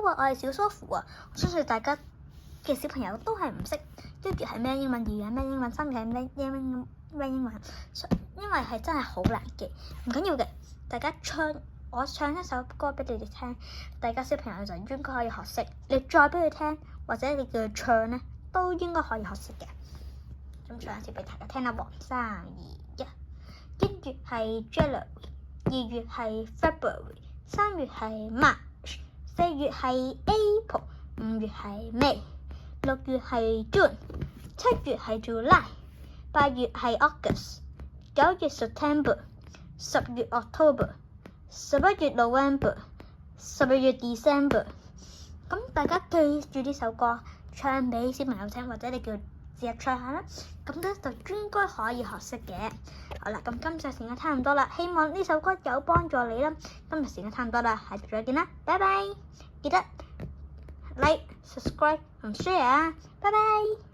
Hello 啊，我係小蘇芙啊！我相信大家嘅小朋友都係唔識一月係咩英文，二月係咩英文，三月係咩英文，因為係真係好難嘅。唔緊要嘅，大家我唱一首歌俾你哋聽，大家小朋友就應該可以學識。你再俾佢聽，或者你叫佢唱咧，都應該可以學識嘅。咁唱一次俾大家聽啦喎，3、2、1。1月係 January， 2月係 February， 3月係 March， 4月係 April， 5月係 May， 6月係 June， 7月係 July， 8月係 August， 9月 September， 10月 October， 11月 November， 12月 December。 咁大家記住呢首歌，唱俾小朋友聽，或者你叫試下唱下啦，咁咧就應該可以學識嘅。好啦，咁今集時間差唔多啦，希望呢首歌有幫助你啦。今日時間差唔多啦，下次再見啦，拜拜！記得 like、subscribe 同 share 啊，拜拜！